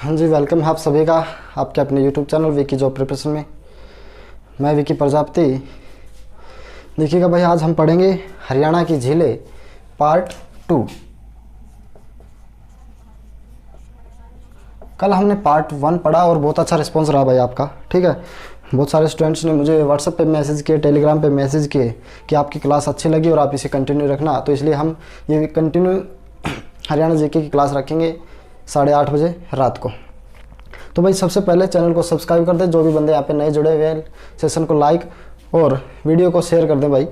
हाँ जी, वेलकम है आप सभी का आपके अपने YouTube channel Vicky job preparation में। मैं विकी प्रजापति। देखिएगा भाई, आज हम पढ़ेंगे हरियाणा की झीलें पार्ट 2। कल हमने पार्ट 1 पढ़ा और बहुत अच्छा रिस्पांस रहा भाई आपका। ठीक है, बहुत सारे स्टूडेंट्स ने मुझे व्हाट्सएप पे मैसेज किए, टेलीग्राम पे मैसेज किए कि आपकी क्लास अच्छी लगी और आप इसे कंटिन्यू रखना। तो इसलिए हम ये कंटिन्यू हरियाणा जीके की क्लास रखेंगे 8:30 बजे रात को। तो भाई सबसे पहले चैनल को सब्सक्राइब कर दें, जो भी बंदे यहाँ पे नए जुड़े हुए हैं। सेशन को लाइक और वीडियो को शेयर कर दें भाई,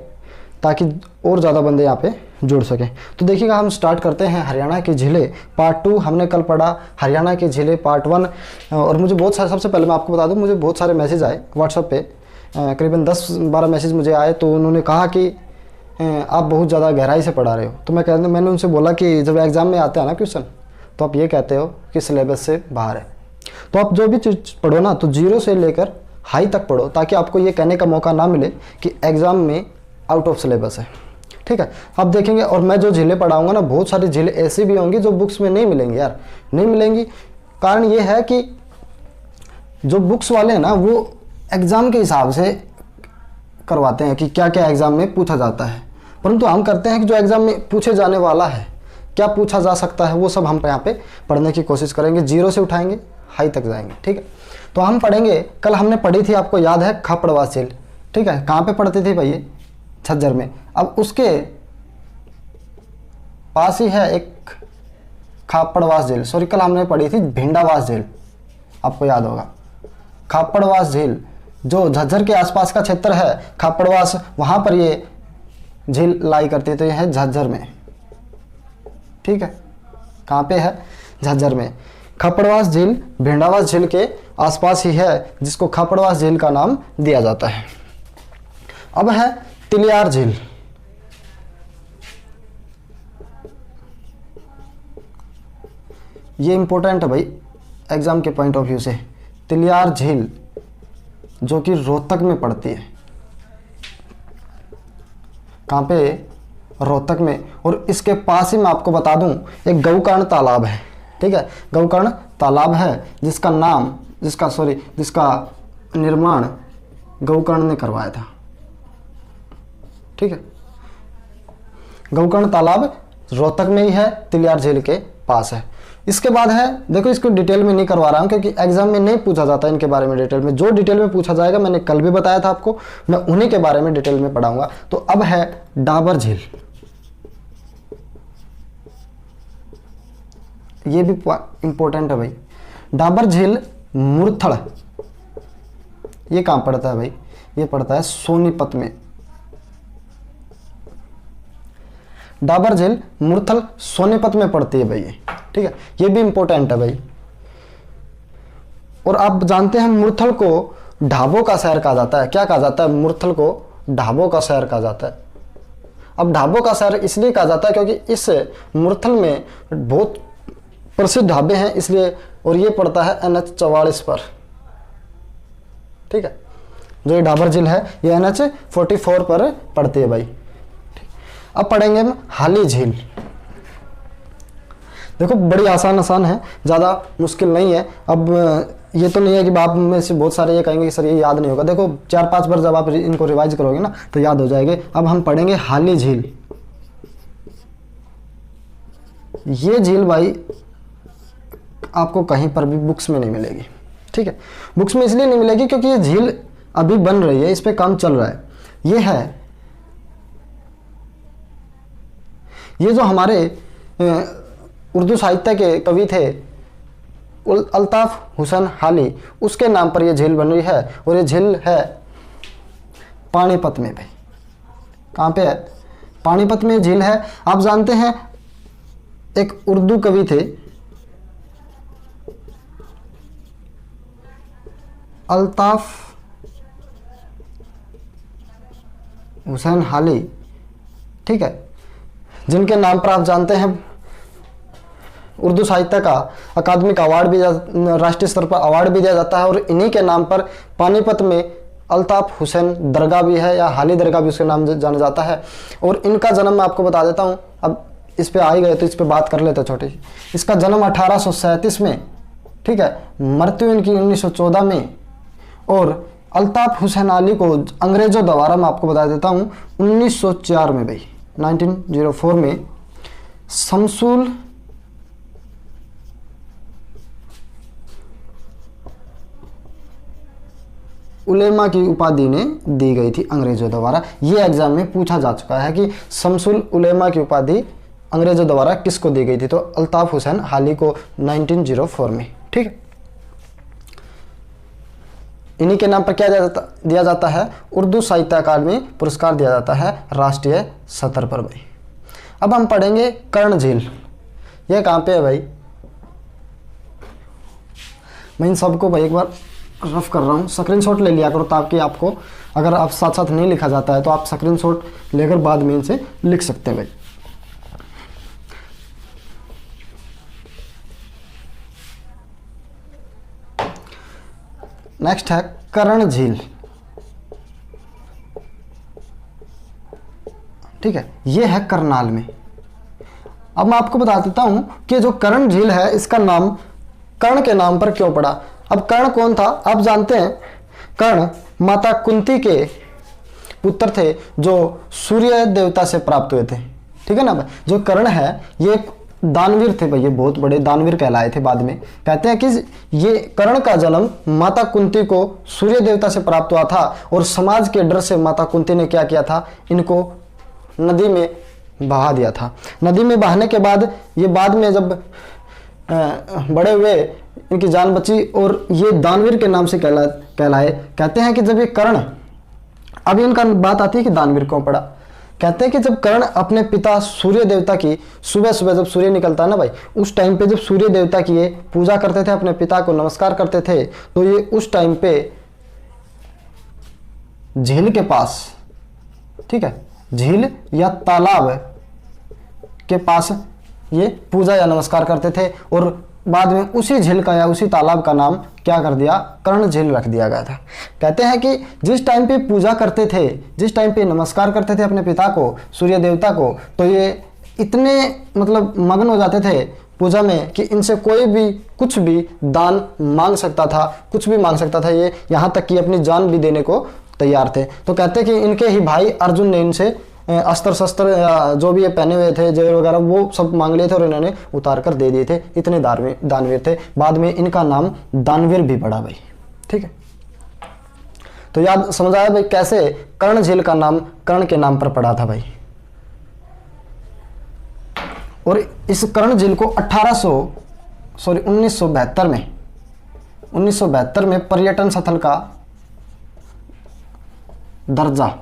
ताकि और ज़्यादा बंदे यहाँ पे जुड़ सकें। तो देखिएगा, हम स्टार्ट करते हैं हरियाणा की झीलें पार्ट 2। हमने कल पढ़ा हरियाणा की झीलें पार्ट 1 और मुझे बहुत सारे, सबसे पहले मैं आपको बता दूं, मुझे बहुत सारे मैसेज आए व्हाट्सएप पे, करीबन 10-12 मैसेज मुझे आए। तो उन्होंने कहा कि आप बहुत ज़्यादा गहराई से पढ़ा रहे हो। तो मैंने उनसे बोला कि जब एग्ज़ाम में आता है ना क्वेश्चन, तो आप ये कहते हो कि सिलेबस से बाहर है। तो आप जो भी चीज़ पढ़ो ना, तो 0 से लेकर हाई तक पढ़ो, ताकि आपको ये कहने का मौका ना मिले कि एग्ज़ाम में आउट ऑफ सिलेबस है। ठीक है, आप देखेंगे। और मैं जो झीलें पढ़ाऊंगा ना, बहुत सारी झीलें ऐसी भी होंगी जो बुक्स में नहीं मिलेंगी यार, नहीं मिलेंगी। कारण ये है कि जो बुक्स वाले हैं ना, वो एग्ज़ाम के हिसाब से करवाते हैं कि क्या क्या एग्ज़ाम में पूछा जाता है, परंतु हम करते हैं कि जो एग्ज़ाम में पूछे जाने वाला है, क्या पूछा जा सकता है, वो सब हम यहाँ पे पढ़ने की कोशिश करेंगे। 0 से उठाएंगे, हाई तक जाएंगे। ठीक है, तो हम पढ़ेंगे। कल हमने पढ़ी थी, आपको याद है, खापड़वास झील। ठीक है, कहाँ पे पढ़ती थी भाई? झज्जर में। अब उसके पास ही है एक खापड़वास झील। सॉरी, कल हमने पढ़ी थी भिंडावास झील, आपको याद होगा। खापड़वास झील जो झज्जर के आसपास का क्षेत्र है, खापड़वास, वहाँ पर ये झील लाई करती है। तो यह है झज्जर में। ठीक है, कहाँ पे है? झज्जर में। खापड़वास झील भिंडावास झील के आसपास ही है, जिसको खापड़वास झील का नाम दिया जाता है। अब है तिलियार झील। ये इंपॉर्टेंट है भाई एग्जाम के पॉइंट ऑफ व्यू से। तिलियार झील जो कि रोहतक में पड़ती है। कहाँ पे? रोहतक में। और इसके पास ही मैं आपको बता दूं, एक गौकर्ण तालाब है। ठीक है, गौकर्ण तालाब है, जिसका निर्माण गौकर्ण ने करवाया था। ठीक है, गौकर्ण तालाब रोहतक में ही है, तिलियार झील के पास है। इसके बाद है, देखो इसको डिटेल में नहीं करवा रहा हूं क्योंकि एग्जाम में नहीं पूछा जाता इनके बारे में डिटेल में। जो डिटेल में पूछा जाएगा, मैंने कल भी बताया था आपको, मैं उन्हीं के बारे में डिटेल में पढ़ाऊंगा। तो अब है डाबर झील। ये भी इंपॉर्टेंट है भाई। डाबर झील मुरथल, ये कहां पड़ता है भाई? ये पड़ता है सोनीपत में। डाबर झील मुरथल सोनीपत में पड़ती है भाई ये। ठीक है, ये भी इंपॉर्टेंट है भाई। और आप जानते हैं मुरथल को ढाबों का शहर कहा जाता है। क्या कहा जाता है? मुरथल को ढाबों का शहर कहा जाता है। अब ढाबों का शहर इसलिए कहा जाता है क्योंकि इस मुरथल में बहुत प्रसिद्ध ढाबे हैं, इसलिए। और ये पड़ता है NH 44 पर। ठीक है, जो ये डाबर झील है ये NH 44 पर पड़ती है भाई। अब पढ़ेंगे हम हाली झील। देखो बड़ी आसान है, ज़्यादा मुश्किल नहीं है। अब ये तो नहीं है कि आप में से बहुत सारे ये कहेंगे कि सर ये याद नहीं होगा। देखो 4-5 बार जब आप इनको रिवाइज करोगे ना, तो याद हो जाएंगे। अब हम पढ़ेंगे हाली झील। ये झील भाई आपको कहीं पर भी बुक्स में नहीं मिलेगी। ठीक है, बुक्स में इसलिए नहीं मिलेगी क्योंकि ये झील अभी बन रही है, इस पे काम चल रहा है। ये जो हमारे उर्दू साहित्य के कवि थे अल्ताफ हुसैन हाली, उसके नाम पर यह झील बन रही है। और ये झील है पानीपत में भाई। कहाँ पे है? पानीपत में झील है। आप जानते हैं एक उर्दू कवि थे अल्ताफ हुसैन हाली। ठीक है, जिनके नाम पर आप जानते हैं उर्दू साहित्य का अकादमिक अवार्ड भी, राष्ट्रीय स्तर पर अवार्ड भी दिया जाता है। और इन्हीं के नाम पर पानीपत में अल्ताफ हुसैन दरगाह भी है, या हाली दरगाह भी उसके नाम जाना जाता है। और इनका जन्म मैं आपको बता देता हूँ। अब इस पे आ ही गए तो इस पे बात कर लेते छोटी सी। इसका जन्म 1837 में ठीक है, मृत्यु इनकी 1914 में। और अल्ताफ हुसैन अली को अंग्रेजों द्वारा, मैं आपको बता देता हूँ, 1904 में भाई, 1904 में शमसुल उलेमा की उपाधि ने दी गई थी अंग्रेजों द्वारा। ये एग्जाम में पूछा जा चुका है कि शमसुल उलेमा की उपाधि अंग्रेजों द्वारा किसको दी गई थी, तो अल्ताफ हुसैन अली को 1904 में। ठीक है, इन्हीं के नाम पर क्या दिया जाता है, उर्दू साहित्य अकादमी पुरस्कार दिया जाता है राष्ट्रीय स्तर पर भाई। अब हम पढ़ेंगे कर्ण झील। ये कहाँ पे है भाई, मैं इन सबको भाई एक बार रफ कर रहा हूँ, स्क्रीनशॉट ले लिया करो ताकि आपको, अगर आप साथ साथ नहीं लिखा जाता है तो आप स्क्रीनशॉट लेकर बाद में इनसे लिख सकते हैं भाई। नेक्स्ट है कर्ण झील। ठीक है, ये है करनाल में। अब मैं आपको बता देता हूं कि जो कर्ण झील है इसका नाम कर्ण के नाम पर क्यों पड़ा। अब कर्ण कौन था आप जानते हैं, कर्ण माता कुंती के पुत्र थे जो सूर्य देवता से प्राप्त हुए थे। ठीक है ना भाई, जो कर्ण है ये एक दानवीर थे भाई, ये बहुत बड़े दानवीर कहलाए थे। बाद में कहते हैं कि ये कर्ण का जन्म माता कुंती को सूर्य देवता से प्राप्त हुआ था और समाज के डर से माता कुंती ने क्या किया था, इनको नदी में बहा दिया था। नदी में बहाने के बाद ये बाद में जब बड़े हुए इनकी जान बची और ये दानवीर के नाम से कहलाए। कहते हैं कि जब ये कर्ण, अभी इनका बात आती है कि दानवीर क्यों पड़ा। कहते हैं कि जब कर्ण अपने पिता सूर्य देवता की सुबह सुबह जब सूर्य निकलता है ना भाई, उस टाइम पे जब सूर्य देवता की ये पूजा करते थे, अपने पिता को नमस्कार करते थे, तो ये उस टाइम पे झील के पास, ठीक है, झील या तालाब के पास ये पूजा या नमस्कार करते थे और बाद में उसी झील का या उसी तालाब का नाम क्या कर दिया, कर्ण झील रख दिया गया था। कहते हैं कि जिस टाइम पे पूजा करते थे, जिस टाइम पे नमस्कार करते थे अपने पिता को, सूर्य देवता को, तो ये इतने मतलब मग्न हो जाते थे पूजा में कि इनसे कोई भी कुछ भी दान मांग सकता था, कुछ भी मांग सकता था ये, यहाँ तक कि अपनी जान भी देने को तैयार थे। तो कहते हैं कि इनके ही भाई अर्जुन ने इनसे अस्त्र शस्त्र जो भी ये पहने हुए थे, जेवर वगैरह, वो सब मांग लिए थे और इन्होंने उतार कर दे दिए थे। इतने दानवीर थे। बाद में इनका नाम दानवीर भी पड़ा भाई। ठीक है, तो याद समझ आया भाई कैसे कर्ण झील का नाम कर्ण के नाम पर पड़ा था भाई। और इस कर्ण झील को 1972 में पर्यटन स्थल का दर्जा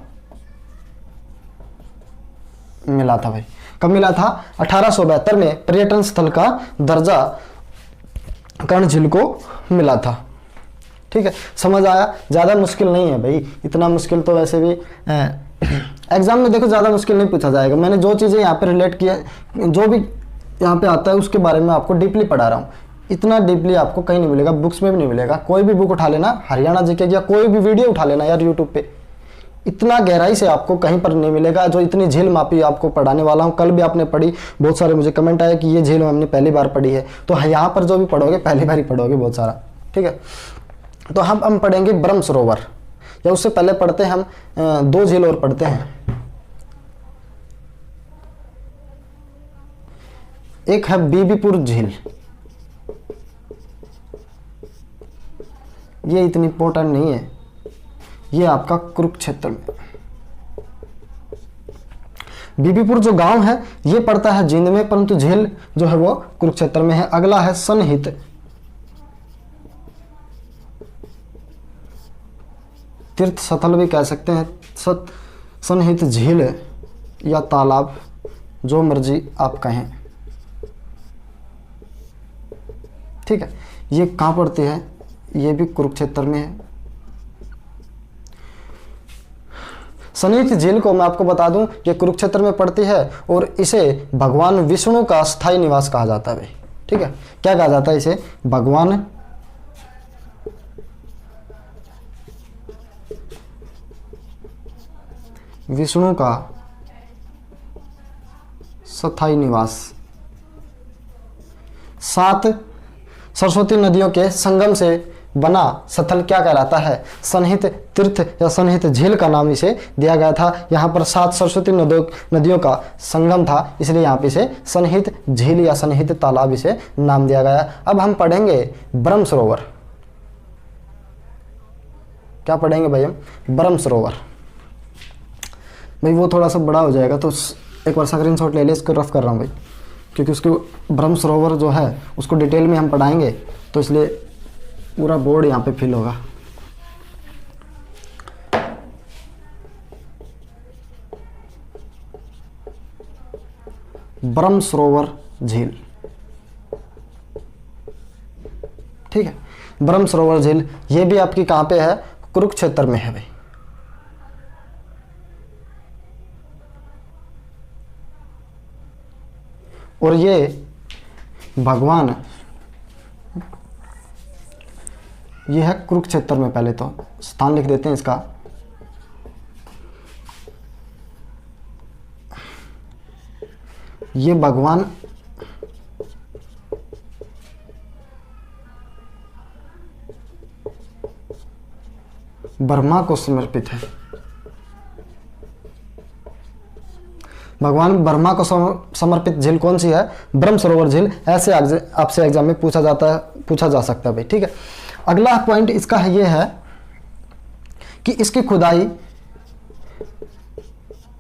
मिला था भाई। कब मिला था, 1872 में पर्यटन स्थल का दर्जा कर्ण झील को मिला था। ठीक है, समझ आया, ज्यादा मुश्किल नहीं है भाई, इतना मुश्किल तो वैसे भी एग्जाम में देखो ज्यादा मुश्किल नहीं पूछा जाएगा। मैंने जो चीजें यहाँ पे रिलेट किया, जो भी यहाँ पे आता है उसके बारे में आपको डीपली पढ़ा रहा हूँ। इतना डीपली आपको कहीं नहीं मिलेगा, बुक्स में भी नहीं मिलेगा। कोई भी बुक उठा लेना, हरियाणा जीके या कोई भी वीडियो उठा लेना यार यूट्यूब पे, इतना गहराई से आपको कहीं पर नहीं मिलेगा जो इतनी झील मापी आपको पढ़ाने वाला हूँ। कल भी आपने पढ़ी, बहुत सारे मुझे कमेंट आए कि ये झील हमने पहली बार पढ़ी है, तो यहाँ पर जो भी पढ़ोगे पहली बार ही पढ़ोगे बहुत सारा। ठीक है, तो हम पढ़ेंगे ब्रह्म सरोवर, या उससे पहले पढ़ते हैं हम 2 झील और पढ़ते हैं। एक है बीबीपुर झील, ये इतनी इंपॉर्टेंट नहीं है, ये आपका कुरुक्षेत्र में। बीबीपुर जो गांव है ये पड़ता है जींद में, परंतु झील जो है वो कुरुक्षेत्र में है। अगला है सनहित, तीर्थ स्थल भी कह सकते हैं, सनहित झील या तालाब, जो मर्जी आप कहें। ठीक है, ये कहाँ पड़ती है, ये भी कुरुक्षेत्र में है। सनहित झील को मैं आपको बता दूं, ये कुरुक्षेत्र में पड़ती है और इसे भगवान विष्णु का स्थायी निवास कहा जाता है भाई। ठीक है, क्या कहा जाता है इसे, भगवान विष्णु का स्थायी निवास। सरस्वती नदियों के संगम से बना स्थल क्या कहलाता है? सन्निहित तीर्थ या सन्निहित झील का नाम इसे दिया गया था। यहाँ पर 7 सरस्वती नदियों का संगम था, इसलिए यहाँ पे इसे सन्निहित झील या सन्निहित तालाब इसे नाम दिया गया। अब हम पढ़ेंगे ब्रह्म सरोवर। क्या पढ़ेंगे भाई हम? ब्रह्म सरोवर। भाई वो थोड़ा सा बड़ा हो जाएगा तो एक बार स्क्रीनशॉट ले ले, इसको रफ कर रहा हूँ भाई, क्योंकि उसको ब्रह्म सरोवर जो है उसको डिटेल में हम पढ़ाएंगे, तो इसलिए पूरा बोर्ड यहाँ पे फिल होगा। ब्रह्म सरोवर झील, ठीक है। ब्रह्म सरोवर झील ये भी आपकी कहाँ पे है? कुरुक्षेत्र में है भाई। और ये भगवान, ये है कुरुक्षेत्र में। पहले तो स्थान लिख देते हैं इसका। ये भगवान ब्रह्मा को समर्पित है। भगवान ब्रह्मा को समर्पित झील कौन सी है? ब्रह्म सरोवर झील। ऐसे आपसे एग्जाम में पूछा जा सकता है भाई, ठीक है। अगला पॉइंट इसका है, ये है कि इसकी खुदाई,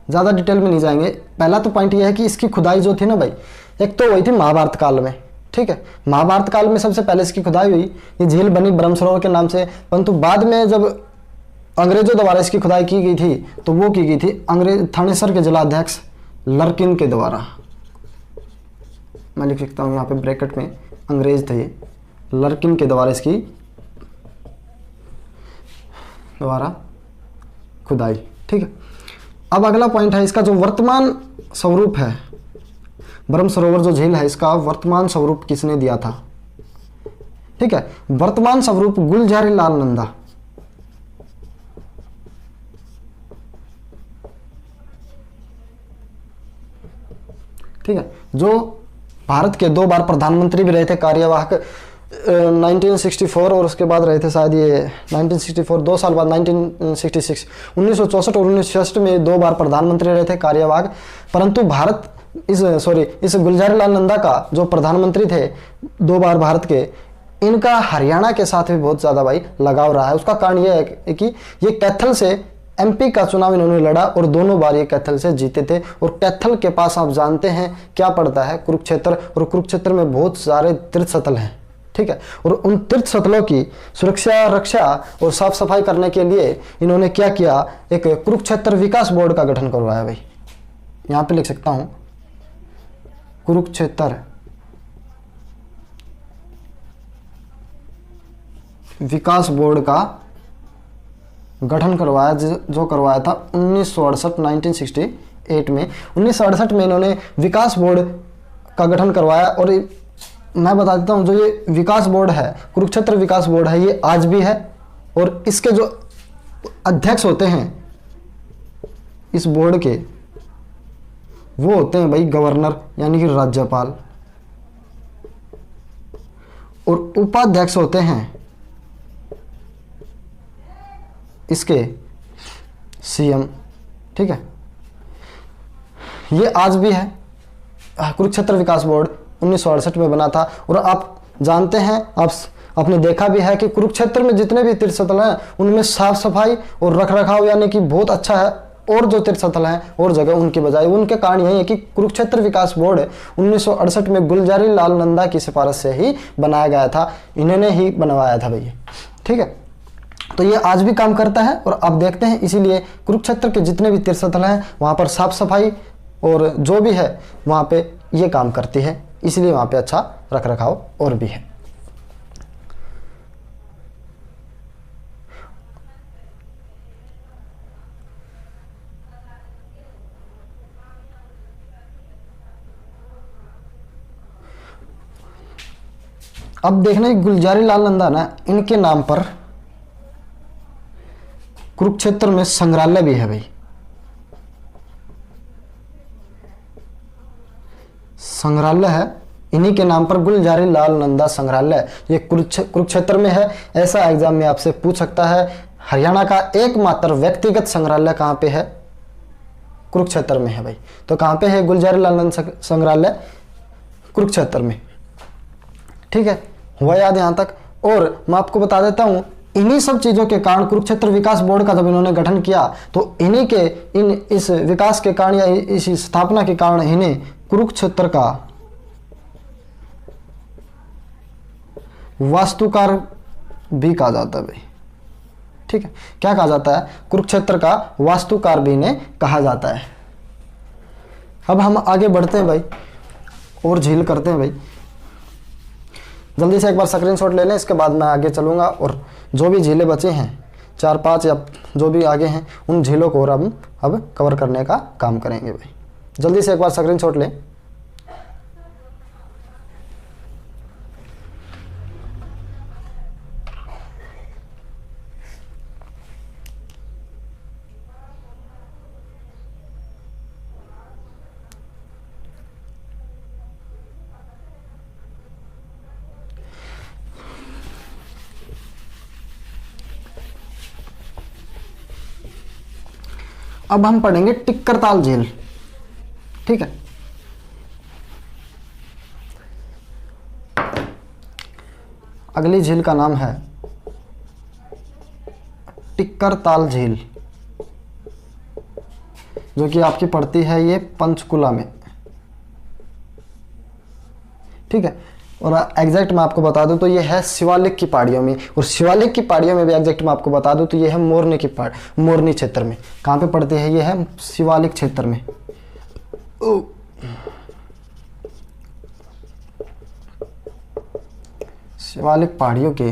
ज़्यादा डिटेल में नहीं जाएंगे। पहला तो पॉइंट ये है कि इसकी खुदाई जो थी ना भाई, एक तो वही थी महाभारत काल में, ठीक है। महाभारत काल में सबसे पहले इसकी खुदाई हुई, ये झील बनी ब्रह्म सरोवर के नाम से। परंतु बाद में जब अंग्रेजों द्वारा इसकी खुदाई की गई थी, तो वो की गई थी अंग्रेज थानेसर के जिलाध्यक्ष लर्किन के द्वारा। मैं लिख सकता हूँ यहाँ पे ब्रैकेट में, अंग्रेज थे लर्किन के द्वारा इसकी द्वारा खुदाई, ठीक है। अब अगला पॉइंट है इसका जो वर्तमान स्वरूप है, ब्रह्म सरोवर जो झील है इसका वर्तमान स्वरूप किसने दिया था? ठीक है, वर्तमान स्वरूप गुलजारी लाल नंदा। ठीक है, जो भारत के 2 बार प्रधानमंत्री भी रहे थे, कार्यवाहक 1964 और उसके बाद रहे थे शायद ये 1964, 2 साल बाद 1966, 1964 और 1966 में 2 बार प्रधानमंत्री रहे थे कार्यवाहक। परंतु भारत इस गुलजारी लाल नंदा का जो प्रधानमंत्री थे 2 बार भारत के, इनका हरियाणा के साथ भी बहुत ज़्यादा भाई लगाव रहा है। उसका कारण यह है कि ये कैथल से एमपी का चुनाव इन्होंने लड़ा और दोनों बार ये कैथल से जीते थे। और कैथल के पास आप जानते हैं क्या पड़ता है? कुरुक्षेत्र। और कुरुक्षेत्र में बहुत सारे तीर्थ स्थल हैं, ठीक है। और उन तीर्थ स्थलों की सुरक्षा, रक्षा और साफ सफाई करने के लिए इन्होंने क्या किया? एक कुरुक्षेत्र विकास बोर्ड का गठन करवाया भाई। यहाँ पे लिख सकता हूँ, कुरुक्षेत्र विकास बोर्ड का गठन करवाया, जो करवाया था 1968 में। 1968 में इन्होंने विकास बोर्ड का गठन करवाया। और मैं बता देता हूँ, जो ये विकास बोर्ड है, कुरुक्षेत्र विकास बोर्ड है, ये आज भी है। और इसके जो अध्यक्ष होते हैं इस बोर्ड के, वो होते हैं भाई गवर्नर यानी कि राज्यपाल। और उपाध्यक्ष होते हैं इसके सीएम, ठीक है। ये आज भी है। कुरुक्षेत्र विकास बोर्ड 1968 में बना था। और आप जानते हैं, आपने देखा भी है कि कुरुक्षेत्र में जितने भी तीर्थ स्थल हैं उनमें साफ सफाई और रखरखाव यानी कि बहुत अच्छा है। और जो तीर्थ स्थल हैं और जगह उनकी बजाय, उनके कारण यही है कि कुरुक्षेत्र विकास बोर्ड 1968 में गुलजारी लाल नंदा की सिफारिश से ही बनाया गया था। इन्होंने ही बनवाया था भैया, ठीक है। तो ये आज भी काम करता है। और आप देखते हैं, इसीलिए कुरुक्षेत्र के जितने भी तीर्थ स्थल हैं वहाँ पर साफ सफाई और जो भी है वहाँ पे ये काम करती है, इसलिए वहाँ पे अच्छा रख रखाव और भी है। अब देखना, गुलजारी लाल नंदा ना, इनके नाम पर कुरुक्षेत्र में संग्रहालय भी है भाई। संग्रहालय है इन्हीं के नाम पर गुलजारी लाल नंदा संग्रहालय, ये कुरुक्षेत्र में है। ऐसा एग्जाम में आपसे पूछ सकता है। हरियाणा का एकमात्र व्यक्तिगत संग्रहालय कहाँ पे है? कुरुक्षेत्र में है भाई। तो कहाँ पे है गुलजारी लाल नंदा संग्रहालय? कुरुक्षेत्र में। ठीक है, हुआ याद यहाँ तक। और मैं आपको बता देता हूँ, इन्हीं सब चीजों के कारण कुरुक्षेत्र विकास बोर्ड का जब इन्होंने गठन किया तो इन्हीं के इस विकास के कारण या इस स्थापना के कारण इन्हें कुरुक्षेत्र का वास्तुकार भी कहा जाता है भाई। ठीक है, क्या कहा जाता है? कुरुक्षेत्र का वास्तुकार भी इन्हें कहा जाता है। अब हम आगे बढ़ते हैं भाई और झील करते हैं भाई। जल्दी से एक बार स्क्रीनशॉट ले लें, इसके बाद मैं आगे चलूँगा और जो भी झीलें बचे हैं 4-5 या जो भी आगे हैं उन झीलों को और हम अब कवर करने का काम करेंगे भाई। जल्दी से एक बार स्क्रीनशॉट लें। अब हम पढ़ेंगे टिक्करताल झील। ठीक है, अगली झील का नाम है टिक्करताल झील, जो कि आपकी पड़ती है ये पंचकुला में। ठीक है, और एग्जैक्ट मैं आपको बता दूं तो ये है शिवालिक की पहाड़ियों में, और शिवालिक की पहाड़ियों में भी एग्जैक्ट मैं आपको बता दूं तो ये है मोरनी की पहाड़, मोरनी क्षेत्र में। कहाँ पे पड़ती है? ये है शिवालिक क्षेत्र में। शिवालिक पहाड़ियों के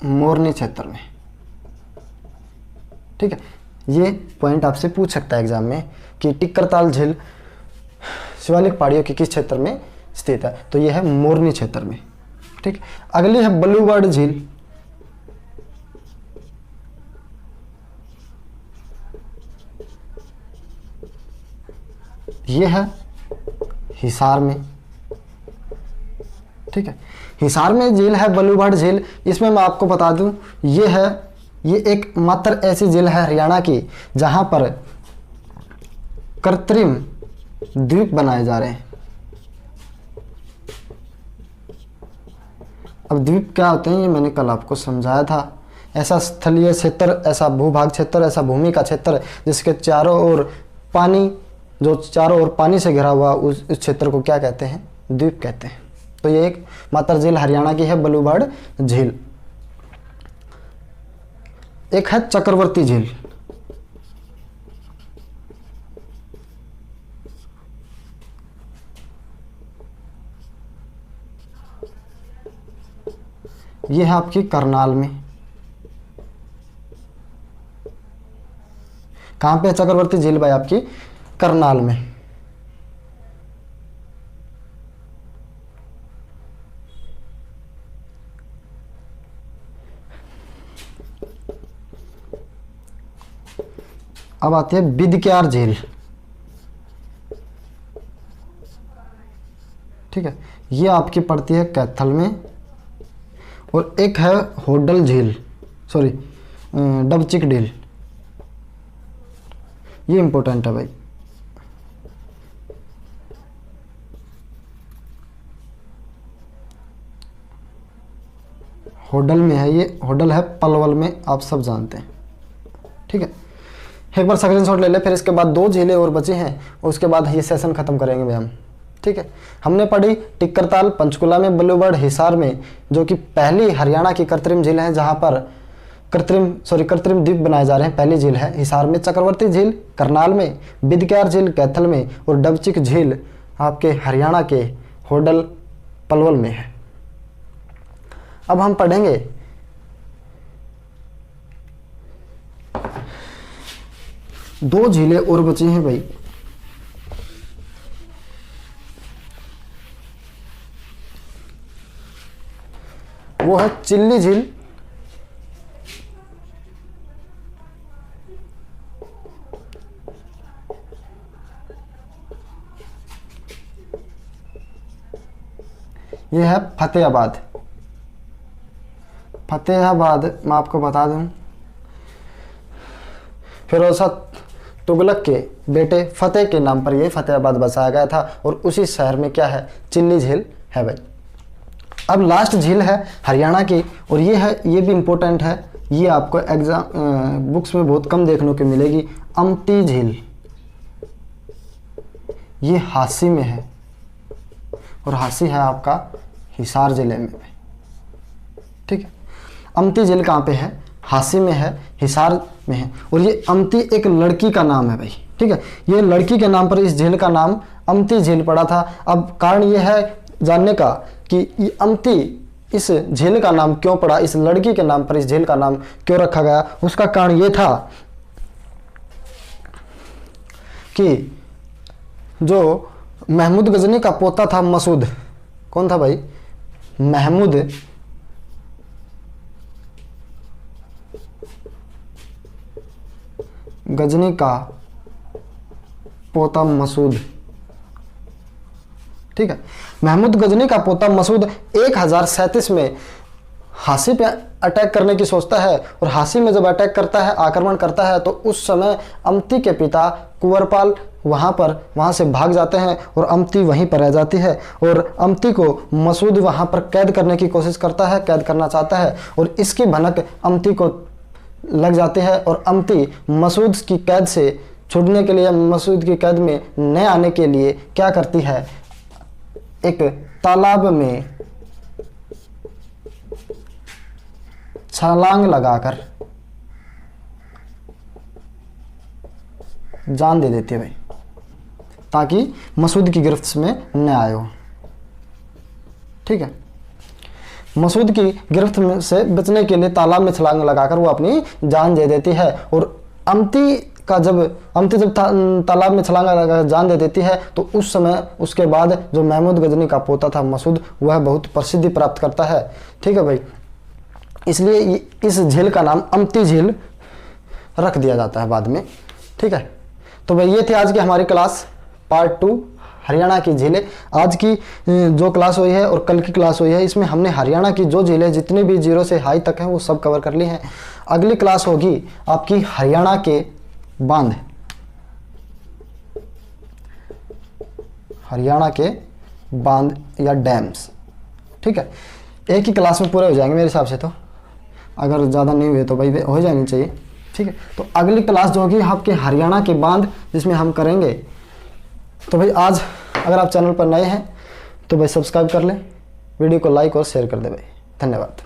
मोरनी क्षेत्र में। ठीक है, ये पॉइंट आपसे पूछ सकता है एग्जाम में कि टिक्करताल झील शिवालिक पहाड़ियों के किस क्षेत्र में स्थित है? तो यह है मोरनी क्षेत्र में। ठीक, अगली है बलूगढ़ झील। यह है हिसार में। ठीक है, हिसार में झील है बलूगढ़ झील। इसमें मैं आपको बता दूं ये एक मात्र ऐसी झील है हरियाणा की जहां पर कृत्रिम द्वीप बनाए जा रहे हैं। अब द्वीप क्या होते हैं ये मैंने कल आपको समझाया था। ऐसा स्थलीय क्षेत्र, ऐसा भूभाग क्षेत्र, ऐसा भूमि का क्षेत्र जिसके चारों ओर पानी, जो चारों ओर पानी से घिरा हुआ उस क्षेत्र को क्या कहते हैं? द्वीप कहते हैं। तो ये एक मात्र झील हरियाणा की है बलूगढ़ झील। एक है चक्रवर्ती झील। ये है आपकी करनाल में। कहां पे है चक्रवर्ती झील भाई? आपकी करनाल में। अब आती है बिदक्यार झील। ठीक है, ये आपकी पड़ती है कैथल में। और एक है होडल झील, सॉरी डबचिक झील। ये इंपॉर्टेंट है भाई। होडल में है, ये होडल है पलवल में, आप सब जानते हैं। ठीक है, एक बार स्क्रीनशॉट ले ले, फिर इसके बाद 2 झीलें और बची हैं और उसके बाद ये सेशन खत्म करेंगे भाई हम। ठीक है, हमने पढ़ी टिक्करताल पंचकुला में, बलूगढ़ हिसार में, जो कि पहली हरियाणा की कृत्रिम झील है जहां पर कृत्रिम द्वीप बनाए जा रहे हैं। पहली झील है हिसार में, चक्रवर्ती झील करनाल में, बिदक्यार झील कैथल में और डबचिक झील आपके हरियाणा के होडल पलवल में है। अब हम पढ़ेंगे दो झीलें और बची हैं भाई। वो है चिल्ली झील ये है फतेहाबाद। फतेहाबाद मैं आपको बता दूं, फिरोजा तुगलक के बेटे फतेह के नाम पर ये फतेहाबाद बसाया गया था और उसी शहर में क्या है, चिल्ली झील है भाई। अब लास्ट झील है हरियाणा की, और ये है, ये भी इम्पोर्टेंट है, ये आपको एग्जाम बुक्स में बहुत कम देखने को मिलेगी, अमटी झील। ये हांसी में है और हांसी है आपका हिसार जिले में, ठीक है। अमटी झील कहाँ पे है, हांसी में है, हिसार में है। और ये अमती एक लड़की का नाम है भाई, ठीक है। ये लड़की के नाम पर इस झील का नाम अमती झील पड़ा था। अब कारण ये है जानने का कि ये अमती इस झील का नाम क्यों पड़ा, इस लड़की के नाम पर इस झील का नाम क्यों रखा गया। उसका कारण ये था कि जो महमूद गजनी का पोता था मसूद, कौन था भाई, महमूद गजनी का पोता मसूद, ठीक है। महमूद गजनी का पोता मसूद 1037 में हांसी पे अटैक करने की सोचता है, और हांसी में जब अटैक करता है, आक्रमण करता है, तो उस समय अमती के पिता कुंवरपाल वहाँ से भाग जाते हैं और अमती वहीं पर रह जाती है। और अमती को मसूद वहाँ पर कैद करने की कोशिश करता है, कैद करना चाहता है, और इसकी भनक अमती को लग जाती है। और अमती मसूद की कैद से छूटने के लिए, मसूद की कैद में न आने के लिए क्या करती है, एक तालाब में छलांग लगाकर जान दे देती है भाई, ताकि मसूद की गिरफ्त में न आए हो, ठीक है। मसूद की गिरफ्त से बचने के लिए तालाब में छलांग लगाकर वो अपनी जान दे देती है। और अमती जब तालाब में छलांग लगाकर जान दे देती है, तो उस समय उसके बाद जो महमूद गजनी का पोता था मसूद, वह बहुत प्रसिद्धि प्राप्त करता है, ठीक है भाई। इसलिए इस झील का नाम अमती झील रख दिया जाता है बाद में, ठीक है। तो भाई ये थी आज की हमारी क्लास पार्ट 2 हरियाणा की झीलें। आज की जो क्लास हुई है और कल की क्लास हुई है, इसमें हमने हरियाणा की जो झीलें जितनी भी 0 से हाई तक हैं वो सब कवर कर ली हैं। अगली क्लास होगी आपकी हरियाणा के बांध, हरियाणा के बांध या डैम्स, ठीक है। एक ही क्लास में पूरे हो जाएंगे मेरे हिसाब से, तो अगर ज़्यादा नहीं हुए तो भाई हो जानी चाहिए, ठीक है। तो अगली क्लास जो होगी आपके हरियाणा के बांध, जिसमें हम करेंगे। तो भाई आज अगर आप चैनल पर नए हैं तो भाई सब्सक्राइब कर लें, वीडियो को लाइक और शेयर कर दें भाई। धन्यवाद।